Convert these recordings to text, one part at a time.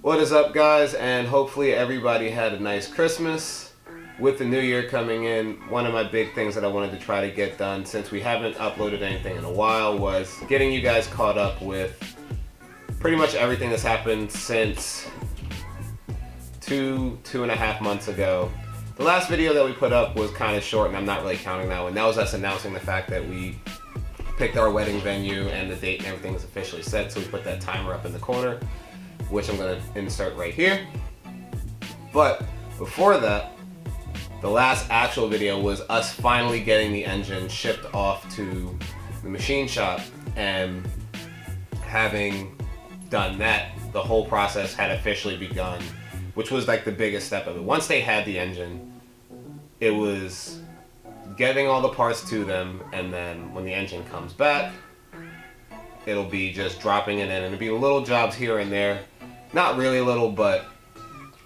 What is up, guys? And hopefully everybody had a nice Christmas. With the new year coming in, one of my big things that I wanted to try to get done, since we haven't uploaded anything in a while, was getting you guys caught up with pretty much everything that's happened since two and a half months ago. The last video that we put up was kind of short, and I'm not really counting that one. That was us announcing the fact that we picked our wedding venue and the date and everything is officially set, so we put that timer up in the corner, which I'm going to insert right here. But before that, the last actual video was us finally getting the engine shipped off to the machine shop, and having done that, the whole process had officially begun, which was like the biggest step of it. Once they had the engine, it was getting all the parts to them, and then when the engine comes back, it'll be just dropping it in, and it'll be little jobs here and there. Not really little, but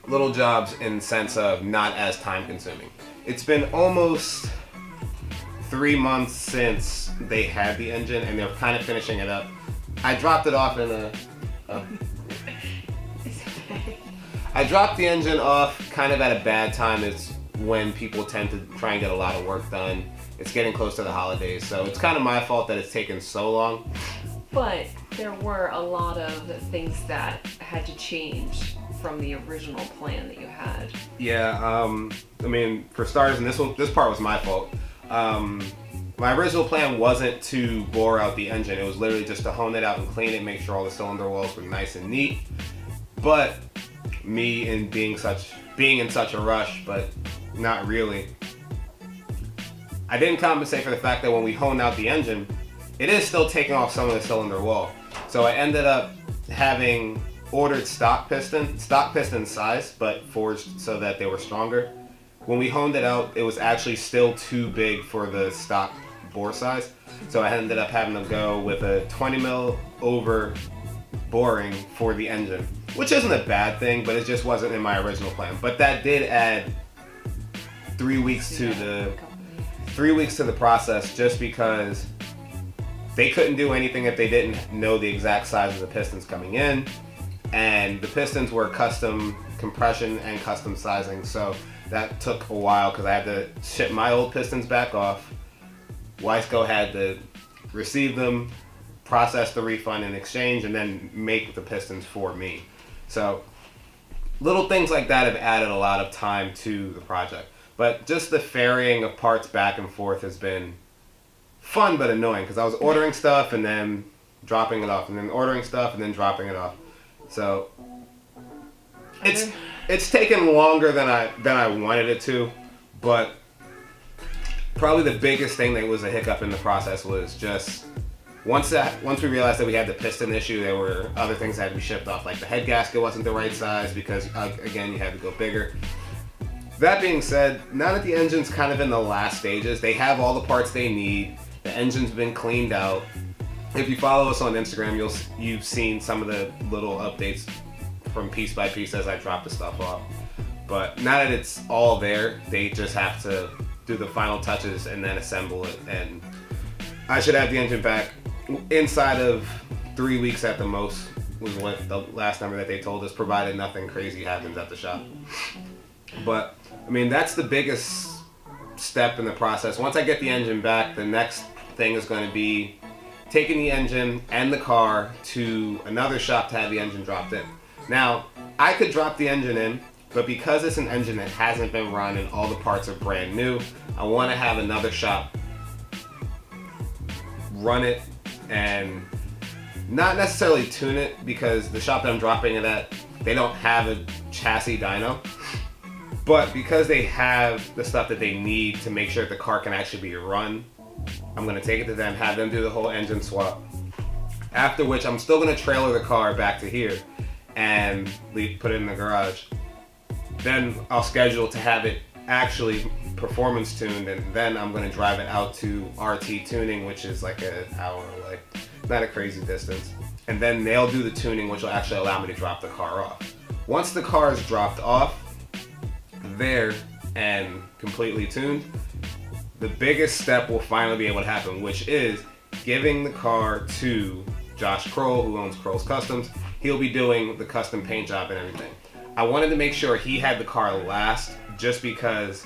little jobs in the sense of not as time consuming. It's been almost 3 months since they had the engine, and they're kind of finishing it up. I dropped it off in I dropped the engine off kind of at a bad time. It's when people tend to try and get a lot of work done. It's getting close to the holidays, so it's kind of my fault that it's taken so long. But there were a lot of things that had to change from the original plan that you had. Yeah, I mean, for starters, and this part was my fault. My original plan wasn't to bore out the engine. It was literally just to hone it out and clean it, make sure all the cylinder walls were nice and neat. But me and being in such a rush, but not really, I didn't compensate for the fact that when we honed out the engine, it is still taking off some of the cylinder wall. So I ended up having ordered stock piston size, but forged so that they were stronger. When we honed it out, it was actually still too big for the stock bore size. So I ended up having to go with a 20 mil over boring for the engine, which isn't a bad thing, but it just wasn't in my original plan. But that did add 3 weeks to the process, just because they couldn't do anything if they didn't know the exact size of the pistons coming in, and the pistons were custom compression and custom sizing, so that took a while because I had to ship my old pistons back off. Wiseco had to receive them, process the refund and exchange, and then make the pistons for me. So little things like that have added a lot of time to the project. But just the ferrying of parts back and forth has been fun but annoying, because I was ordering stuff and then dropping it off, and then ordering stuff and then dropping it off. So it's taken longer than I wanted it to, but probably the biggest thing that was a hiccup in the process was just once we realized that we had the piston issue, there were other things that had to be shipped off, like the head gasket wasn't the right size because again, you had to go bigger. That being said, now that the engine's kind of in the last stages, they have all the parts they need. The engine's been cleaned out. If you follow us on Instagram, you've seen some of the little updates from piece by piece as I drop the stuff off. But now that it's all there, they just have to do the final touches and then assemble it. And I should have the engine back inside of 3 weeks at the most, was what the last number that they told us, provided nothing crazy happens at the shop. But I mean, that's the biggest step in the process. Once I get the engine back, the next thing is going to be taking the engine and the car to another shop to have the engine dropped in. Now, I could drop the engine in, but because it's an engine that hasn't been run and all the parts are brand new, I want to have another shop run it and not necessarily tune it, because the shop that I'm dropping it at, they don't have a chassis dyno. But because they have the stuff that they need to make sure that the car can actually be run, I'm going to take it to them, have them do the whole engine swap. After which, I'm still going to trailer the car back to here and put it in the garage. Then I'll schedule to have it actually performance tuned, and then I'm going to drive it out to RT Tuning, which is like an hour away. Not a crazy distance. And then they'll do the tuning, which will actually allow me to drop the car off. Once the car is dropped off there and completely tuned, the biggest step will finally be able to happen, which is giving the car to Josh Kroll, who owns Kroll's Customs. he'll be doing the custom paint job and everything. I wanted to make sure he had the car last, just because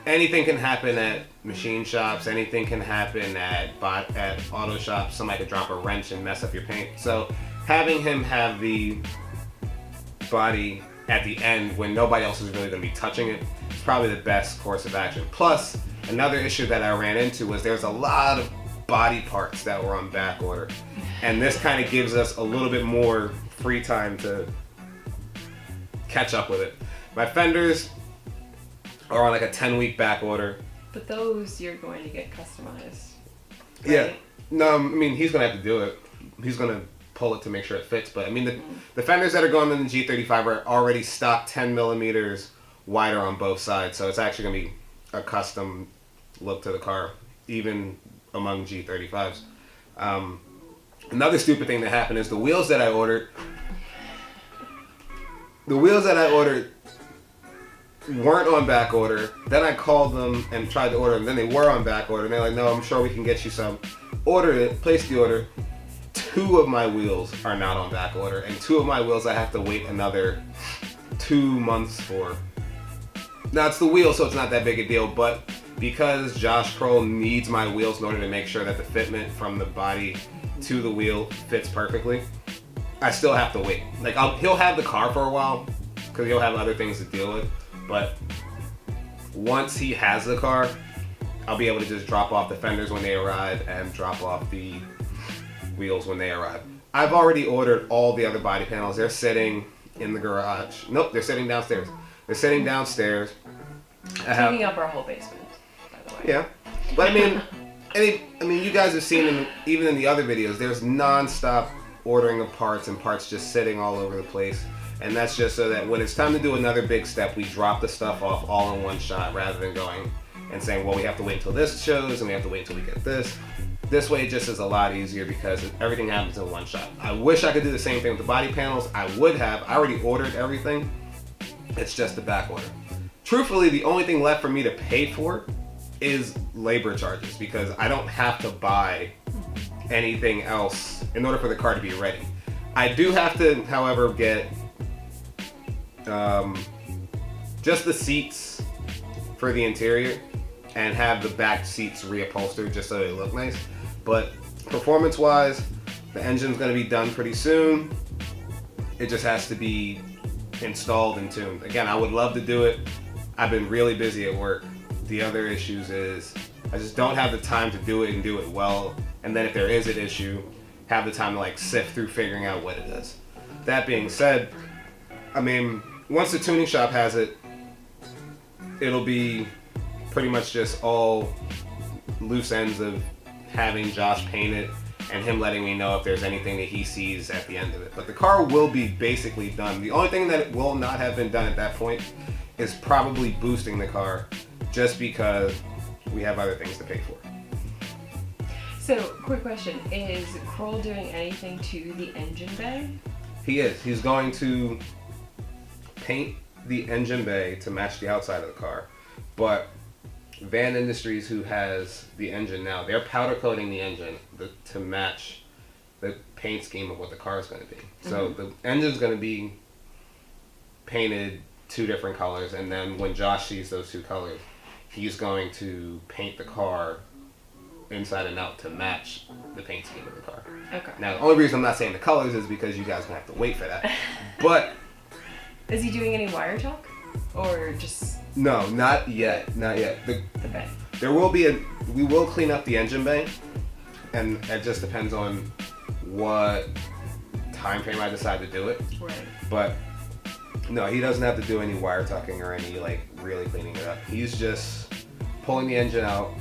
anything can happen at machine shops, anything can happen at auto shops. Somebody could drop a wrench and mess up your paint. So having him have the body at the end when nobody else is really going to be touching it is probably the best course of action. Plus, another issue that I ran into was there's a lot of body parts that were on back order, and this kind of gives us a little bit more free time to catch up with it. My fenders are on like a 10-week back order. But those you're going to get customized. Right? Yeah. No, I mean, he's going to have to do it. He's going to pull it to make sure it fits. But I mean, the fenders that are going in the G35 are already stock 10 millimeters wider on both sides. So it's actually going to be a custom look to the car, even among G35s. Another stupid thing that happened is the wheels that I ordered weren't on back order. Then I called them and tried to order them. Then they were on back order. And they're like, no, I'm sure we can get you some. Ordered it, placed the order. 2 of my wheels are not on back order. And 2 of my wheels I have to wait another 2 months for. Now, it's the wheel, so it's not that big a deal. But because Josh Kroll needs my wheels in order to make sure that the fitment from the body to the wheel fits perfectly, I still have to wait. Like, he'll have the car for a while because he'll have other things to deal with. But once he has the car, I'll be able to just drop off the fenders when they arrive and drop off the wheels when they arrive. I've already ordered all the other body panels. They're sitting in the garage. Nope, they're sitting downstairs. They're sitting downstairs. Taking up our whole basement, by the way. Yeah. But I mean, you guys have seen, even in the other videos, there's non-stop ordering of parts and parts just sitting all over the place. And that's just so that when it's time to do another big step, we drop the stuff off all in one shot rather than going and saying, well, we have to wait until this shows and we have to wait until we get this. This way it just is a lot easier because everything happens in one shot. I wish I could do the same thing with the body panels. I would have. I already ordered everything. It's just the back order. Truthfully, the only thing left for me to pay for is labor charges because I don't have to buy anything else in order for the car to be ready. I do have to, however, get just the seats for the interior and have the back seats reupholstered just so they look nice. But performance wise, the engine's going to be done pretty soon. It just has to be installed and tuned. Again, I would love to do it. I've been really busy at work. The other issues is I just don't have the time to do it and do it well. And then if there is an issue, have the time to like sift through figuring out what it is. That being said, I mean, once the tuning shop has it, it'll be pretty much just all loose ends of having Josh paint it and him letting me know if there's anything that he sees at the end of it. But the car will be basically done. The only thing that will not have been done at that point is probably boosting the car, just because we have other things to pay for. So, quick question. Is Kroll doing anything to the engine bay? He is. He's going to paint the engine bay to match the outside of the car. But Van Industries, who has the engine now, they're powder coating the engine to match the paint scheme of what the car is going to be. Mm-hmm. So the engine's going to be painted 2 different colors, and then when Josh sees those 2 colors, he's going to paint the car inside and out to match the paint scheme of the car. Okay. Now, the only reason I'm not saying the colors is because you guys are going to have to wait for that. But is he doing any wire talk? Or just... No, not yet. Not yet. The bay. There will be we will clean up the engine bay, and it just depends on what time frame I decide to do it. Right. But no, he doesn't have to do any wire tucking or any like really cleaning it up. He's just pulling the engine out,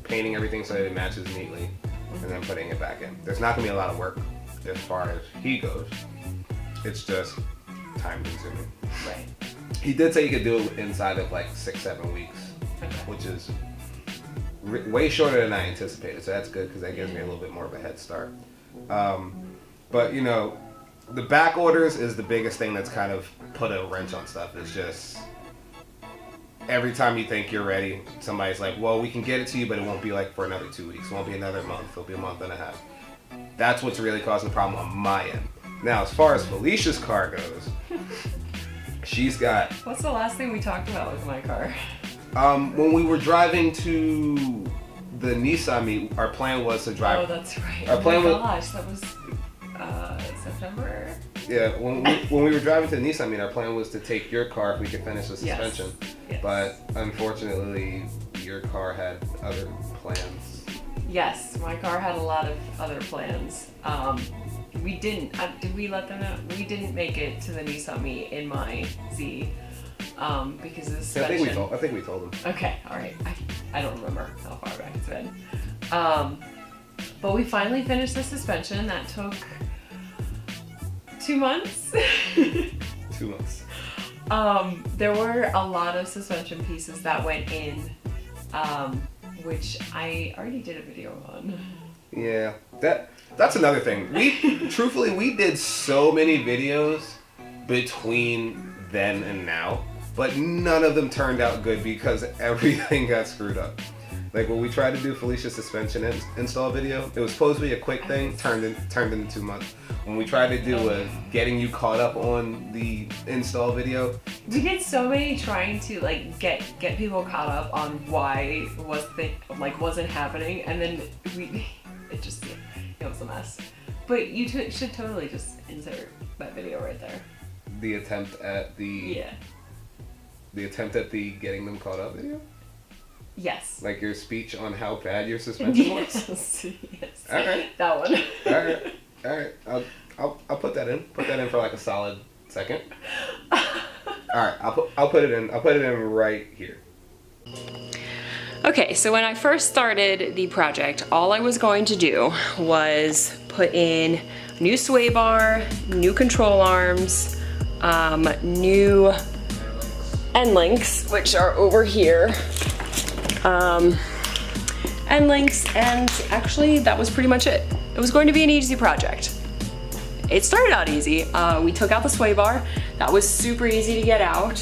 painting everything so that it matches neatly, and then putting it back in. There's not gonna be a lot of work as far as he goes. It's just time consuming. Right. He did say he could do it inside of like 6-7 weeks, Okay. which is way shorter than I anticipated. So that's good because that gives me a little bit more of a head start. But you know, the back orders is the biggest thing that's kind of put a wrench on stuff. It's just every time you think you're ready, somebody's like, well, we can get it to you, but it won't be like for another 2 weeks. It won't be another month. It'll be a month and a half. That's what's really causing the problem on my end. Now, as far as Felicia's car goes, she's got. What's the last thing we talked about with my car? When we were driving to the Nissan meet, our plan was to drive. Oh, that's right. Our plan was. Gosh, that was September. Yeah, when we were driving to the Nissan meet, our plan was to take your car if we could finish the suspension. Yes. But unfortunately, your car had other plans. Yes, my car had a lot of other plans. We didn't. Did we let them know? We didn't make it to the Nissan meet in my Z because of the suspension. I think we told them. Okay, all right. I don't remember how far back it's been. But we finally finished the suspension. That took 2 months. 2 months. There were a lot of suspension pieces that went in, which I already did a video on. Yeah, that's another thing. We did so many videos between then and now, but none of them turned out good because everything got screwed up. Like when we tried to do Felicia's suspension install video, it was supposed to be a quick thing, turned into 2 months. When we tried to do a getting you caught up on the install video, we did so many trying to like get people caught up on why wasn't happening, and then it was a mess. But you should totally just insert that video right there. The attempt at the getting them caught up video. Yes. Like your speech on how bad your suspension was? Yes. Okay. That one. Alright. I'll put that in. Put that in for like a solid second. Alright, I'll put it in. I'll put it in right here. Okay, so when I first started the project, all I was going to do was put in new sway bar, new control arms, new end links, which are over here. End links, and actually that was pretty much it. It was going to be an easy project. It started out easy. We took out the sway bar. That was super easy to get out.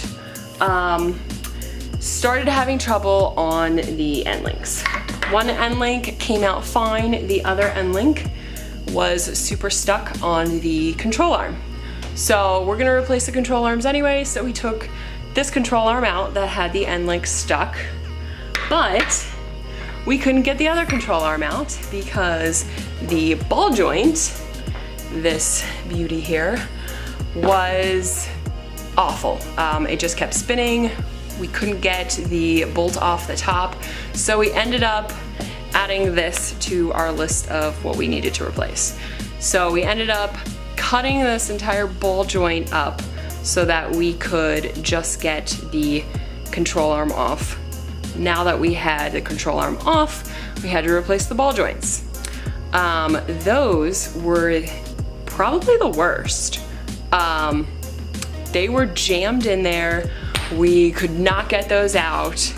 Started having trouble on the end links. One end link came out fine. The other end link was super stuck on the control arm. So we're gonna replace the control arms anyway, so we took this control arm out that had the end link stuck. But we couldn't get the other control arm out because the ball joint, this beauty here, was awful. It just kept spinning. We couldn't get the bolt off the top. So we ended up adding this to our list of what we needed to replace. So we ended up cutting this entire ball joint up so that we could just get the control arm off. Now that we had the control arm off, we had to replace the ball joints. Those were probably the worst. They were jammed in there. We could not get those out.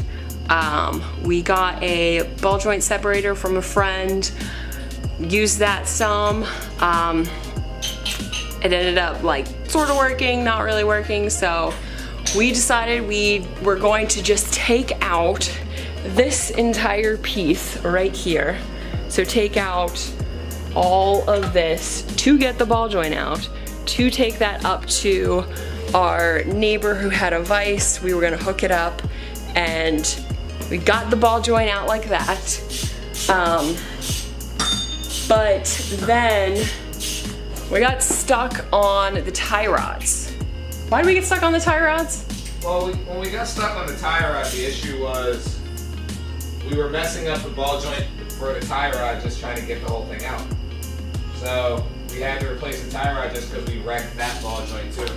We got a ball joint separator from a friend, used that some. It ended up like sort of working, not really working, so we decided we were going to just take out this entire piece right here. So take out all of this to get the ball joint out, to take that up to our neighbor who had a vise. We were gonna hook it up, and we got the ball joint out like that. But then we got stuck on the tie rods. Why did we get stuck on the tie rods? Well, when we got stuck on the tie rod, the issue was we were messing up the ball joint for the tie rod just trying to get the whole thing out. So we had to replace the tie rod just because we wrecked that ball joint too.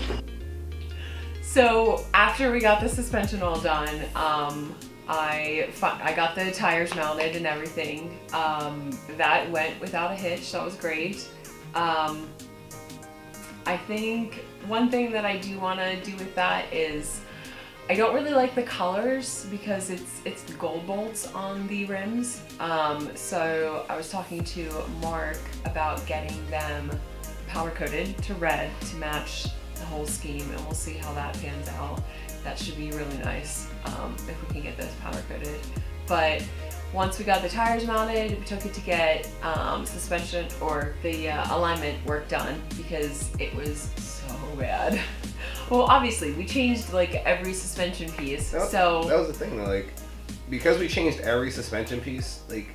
So after we got the suspension all done, I got the tires mounted and everything. That went without a hitch. That was great. I think one thing that I do want to do with that is I don't really like the colors because it's gold bolts on the rims. So I was talking to Mark about getting them powder coated to red to match the whole scheme, and we'll see how that pans out. That should be really nice if we can get those powder coated. But once we got the tires mounted, we took it to get suspension or the alignment work done because it was so bad. Well, obviously, we changed like every suspension piece. That was the thing though, like, because we changed every suspension piece, like,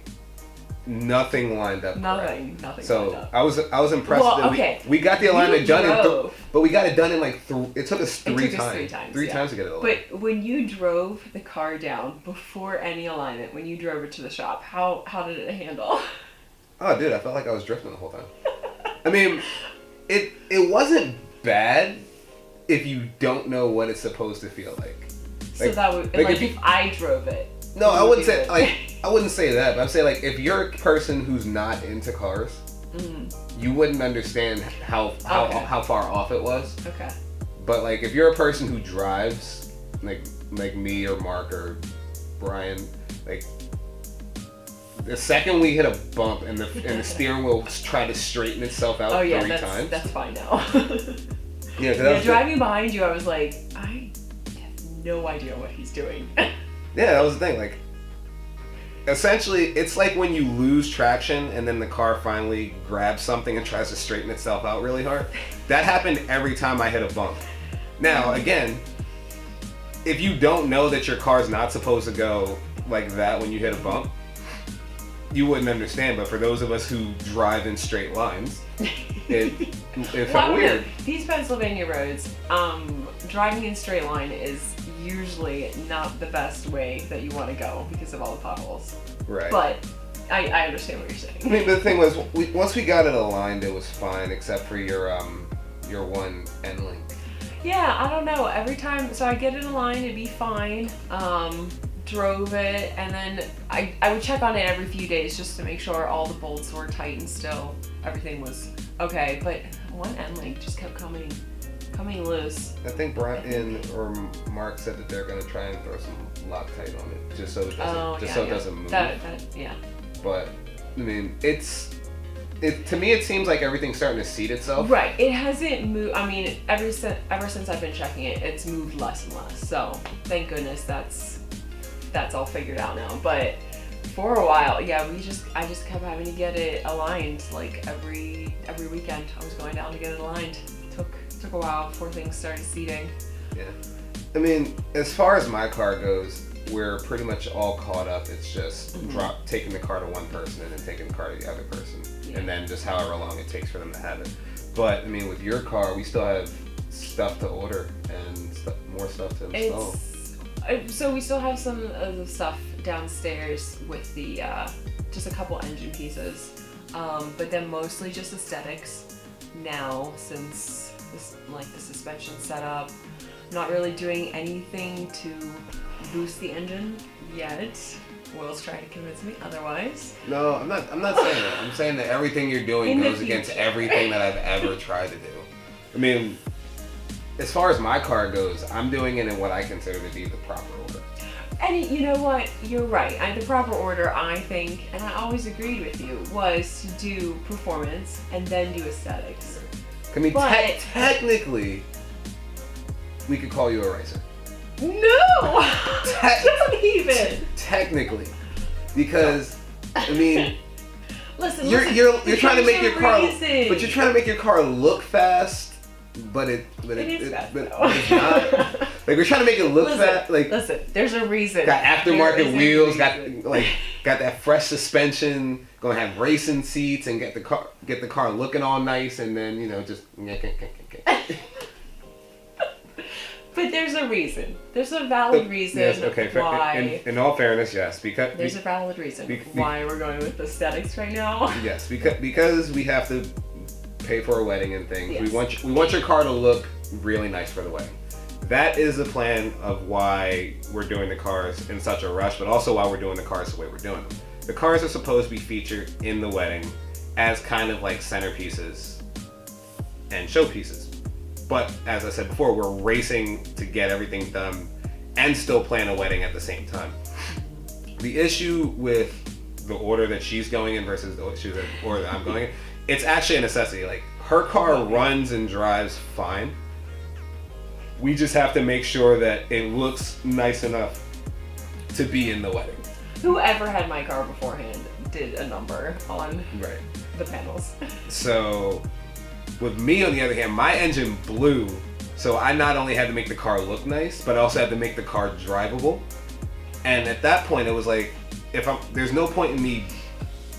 nothing lined up. Nothing So lined up. I was impressed Well, that okay. we got the alignment You done, drove. but we got it done in like it took us It three took us times. three Three times, times to get it aligned. But when you drove the car down before any alignment, when you drove it to the shop, how did it handle? Oh, dude, I felt like I was drifting the whole time. I mean, it wasn't bad if you don't know what it's supposed to feel like. So that would like if I drove it. No, I you wouldn't do say it. like I wouldn't say that. But I'm saying like if you're a person who's not into cars, you wouldn't understand how far off it was. Okay. But like if you're a person who drives, like me or Mark or Brian, like the second we hit a bump and the steering wheel tried to straighten itself out Oh yeah, 3 times. that's fine now. Yeah, 'cause that Yeah, was driving behind you, I was like, I have no idea what he's doing. Yeah, that was the thing. Like, essentially, it's like when you lose traction and then the car finally grabs something and tries to straighten itself out really hard. That happened every time I hit a bump. Now, again, if you don't know that your car's not supposed to go like that when you hit a bump, you wouldn't understand. But for those of us who drive in straight lines, it felt weird. These Pennsylvania roads, driving in straight line is usually not the best way that you want to go because of all the potholes. Right. But I understand what you're saying. I mean, the thing was, once we got it aligned, it was fine, except for your one end link. Yeah, I don't know. Every time, so I get it aligned, it'd be fine. Drove it, and then I would check on it every few days just to make sure all the bolts were tight and still everything was okay. But one end link just kept coming loose. I think Brian or Mark said that they're gonna try and throw some Loctite on it, just so it doesn't move. Yeah. But I mean, to me it seems like everything's starting to seat itself. Right. It hasn't moved. I mean, ever since I've been checking it, it's moved less and less. So thank goodness that's all figured out now. But for a while, yeah, I just kept having to get it aligned. Like every weekend, I was going down to get it aligned. Took a while before things started seating. Yeah. I mean, as far as my car goes, we're pretty much all caught up. It's just taking the car to one person and then taking the car to the other person, and then just however long it takes for them to have it. But I mean, with your car, we still have stuff to order and more stuff to install. So we still have some of the stuff downstairs with the just a couple engine pieces, but then mostly just aesthetics now since the suspension setup. Not really doing anything to boost the engine yet. Will's trying to convince me otherwise. No, I'm not saying that. I'm saying that everything you're doing goes against everything that I've ever tried to do. I mean, as far as my car goes, I'm doing it in what I consider to be the proper order. And you know what? You're right. The proper order, I think, and I always agreed with you, was to do performance and then do aesthetics. I mean, But- technically, we could call you a racer. No! Don't even! Technically, because I mean, Listen, you're trying to make your car, reason. but you're trying to make your car look fast, but It is fast, but though. it's not. Like we're trying to make it look fast. Like listen, there's a reason. got There aftermarket is a wheels, reason. got that fresh suspension. Gonna have racing seats and get the car looking all nice, and then just. But there's a reason. There's a valid reason Yes, okay. why. In all fairness, yes, because There's a valid reason be- why we're going with aesthetics right now. yes, because we have to pay for a wedding and things. Yes. We want your car to look really nice for the wedding. That is the plan of why we're doing the cars in such a rush, but also why we're doing the cars the way we're doing them. The cars are supposed to be featured in the wedding as kind of like centerpieces and showpieces. But as I said before, we're racing to get everything done and still plan a wedding at the same time. The issue with the order that she's going in versus the order that I'm going in, it's actually a necessity. Like her car runs and drives fine. We just have to make sure that it looks nice enough to be in the wedding. Whoever had my car beforehand did a number on Right. the panels. So with me, on the other hand, my engine blew. So I not only had to make the car look nice, but I also had to make the car drivable. And at that point, it was like, there's no point in me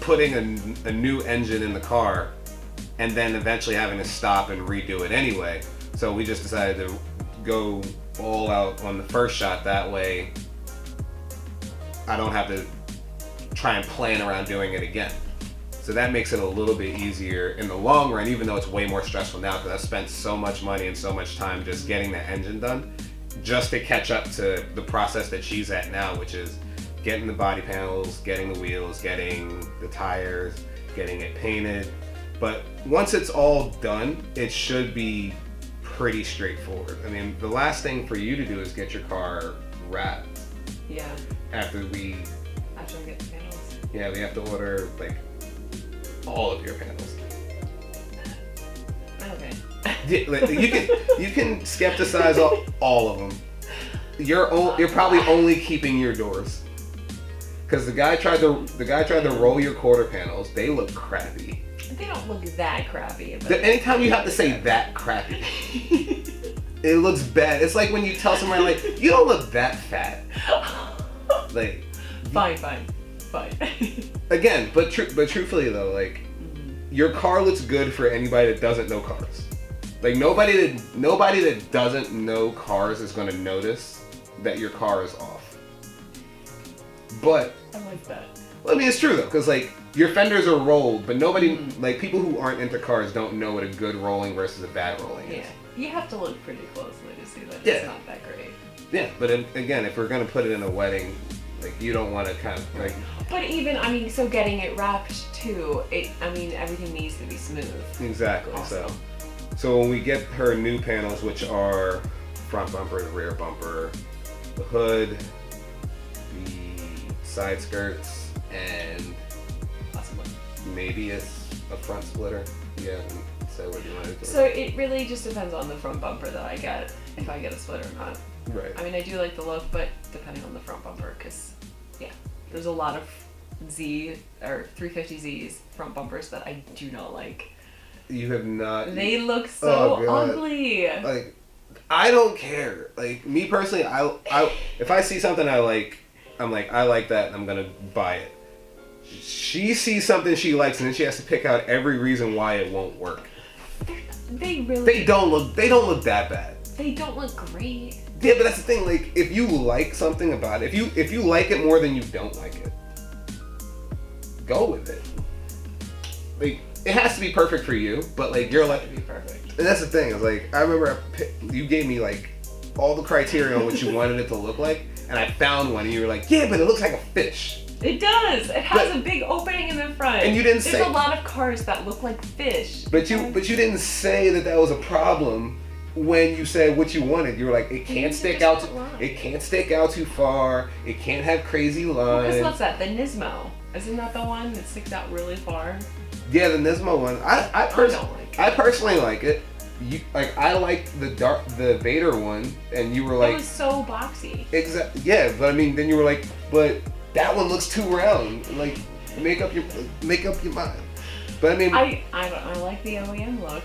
putting a new engine in the car and then eventually having to stop and redo it anyway. So we just decided to go all out on the first shot. That way, I don't have to try and plan around doing it again. So that makes it a little bit easier in the long run, even though it's way more stressful now because I've spent so much money and so much time just getting the engine done, just to catch up to the process that she's at now, which is getting the body panels, getting the wheels, getting the tires, getting it painted. But once it's all done, it should be pretty straightforward. I mean, the last thing for you to do is get your car wrapped Yeah, after I get the panels. we have to order like all of your panels. Okay. Yeah, like, you can skepticize all of them. You're probably only keeping your doors, because the guy tried to roll your quarter panels. They look crappy. They don't look that crappy. But Anytime you have to say that crappy, it looks bad. It's like when you tell someone like, you don't look that fat. Like, fine. again, but truthfully though, like, your car looks good for anybody that doesn't know cars. Like, nobody that doesn't know cars is gonna notice that your car is off. But I like that. well, I mean, it's true though, because like your fenders are rolled, but nobody, like people who aren't into cars don't know what a good rolling versus a bad rolling is. Yeah, you have to look pretty closely to see that Yeah. it's not that great. Yeah, but again, if we're gonna put it in a wedding, like you don't want to kind of like. But even, I mean, so getting it wrapped too, everything needs to be smooth. Exactly. Also. So when we get her new panels, which are front bumper, the rear bumper, the hood, the side skirts, and Possibly. maybe it's a front splitter. Yeah. So what do you want to do? So it really just depends on the front bumper that I get, if I get a split or not. Right. I mean, I do like the look, but depending on the front bumper, because, yeah, there's a lot of Z or 350Zs front bumpers that I do not like. You have not. They look so Oh, God. ugly. Like, I don't care. Like, me personally, I if I see something I like, I'm like, I like that, and I'm gonna buy it. She sees something she likes, and then she has to pick out every reason why it won't work. They don't look that bad. They don't look great. Yeah, but that's the thing. Like, if you like something about it, if you like it more than you don't like it, go with it. Like, it has to be perfect for you, but like you're like, To be perfect. and that's the thing. Is like, I remember you gave me like all the criteria on what you wanted it to look like, and I found one, and you were like, yeah, but it looks like a fish. It does. It has But- a big opening in the front. And you didn't There's say- a lot of cars that look like fish. But you didn't say that was a problem when you said what you wanted. You were like, it can't You stick just out. want line. It can't stick out too far. It can't have crazy Because lines. what's that? The Nismo. Isn't that the one that sticks out really far? Yeah, the Nismo one. I personally like it. I liked the Vader one, and you were It like, was so boxy. yeah, but I mean, then you were like, but that one looks too round. Like, make up your mind. But I mean, I like the OEM look.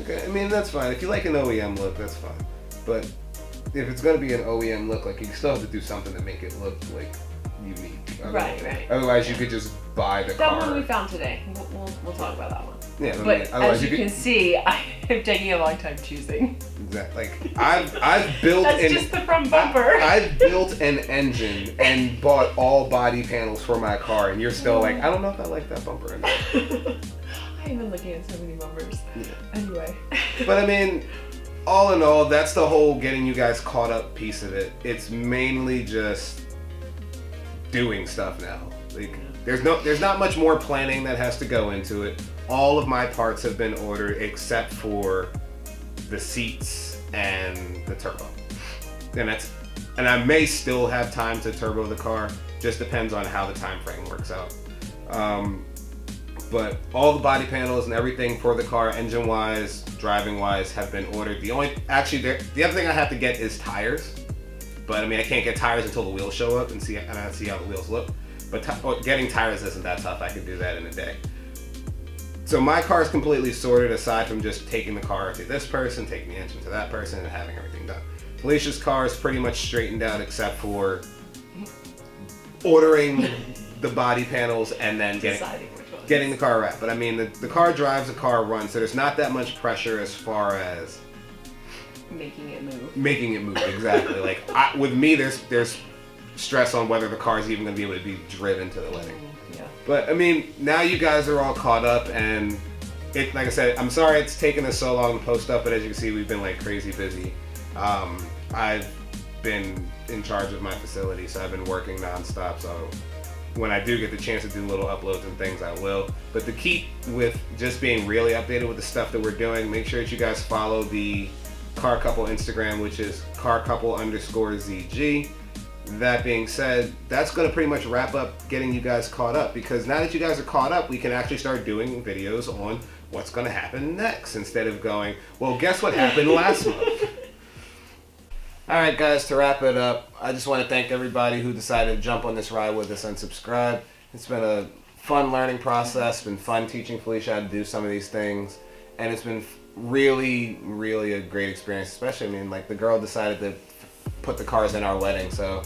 okay, I mean that's fine. If you like an OEM look, that's fine. But if it's gonna be an OEM look, like you still have to do something to make it look like unique. Right. Otherwise, you could just buy the That car. one we found today. We'll talk about that one. Yeah, But otherwise as you can see, I'm taking a long time choosing. Exactly. Like I've built That's just the front bumper. I've built an engine and bought all body panels for my car, and you're still like, I don't know if I like that bumper. I've been looking at so many bumpers. Yeah. Anyway. But I mean, all in all, that's the whole getting you guys caught up piece of it. It's mainly just doing stuff now. Like, there's not much more planning that has to go into it. All of my parts have been ordered except for the seats and the turbo. And I may still have time to turbo the car. Just depends on how the time frame works out. But all the body panels and everything for the car, engine-wise, driving-wise, have been ordered. The other thing I have to get is tires. But I mean, I can't get tires until the wheels show up and I see how the wheels look. But getting tires isn't that tough. I can do that in a day. So my car is completely sorted aside from just taking the car to this person, taking the engine to that person, and having everything done. Felicia's car is pretty much straightened out except for ordering the body panels and then getting the car wrapped. But I mean, the car drives, the car runs, so there's not that much pressure as far as Making it move. Making it move, exactly. Like with me, there's stress on whether the car is even going to be able to be driven to the wedding. Yeah. But I mean, now you guys are all caught up, and like I said, I'm sorry it's taken us so long to post stuff, but as you can see, we've been like crazy busy. I've been in charge of my facility, so I've been working nonstop. So when I do get the chance to do little uploads and things, I will. But the key with just being really updated with the stuff that we're doing, make sure that you guys follow the Car Couple Instagram, which is carcouple_ZG. That being said, that's going to pretty much wrap up getting you guys caught up, because now that you guys are caught up, we can actually start doing videos on what's going to happen next instead of going, well, guess what happened last month. Alright guys, to wrap it up, I just want to thank everybody who decided to jump on this ride with us and subscribe. It's been a fun learning process, it's been fun teaching Felicia how to do some of these things, and it's been really, really a great experience. Especially, I mean, like, the girl decided to put the cars in our wedding, so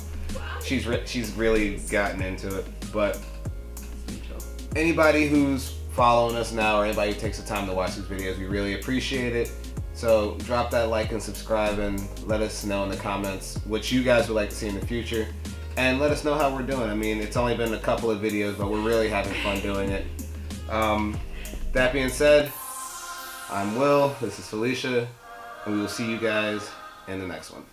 she's really gotten into it. But anybody who's following us now, or anybody who takes the time to watch these videos, we really appreciate it. So drop that like and subscribe, and let us know in the comments what you guys would like to see in the future, and let us know how we're doing. I mean, it's only been a couple of videos, but we're really having fun doing it. That being said, I'm Will, this is Felicia, and we will see you guys in the next one.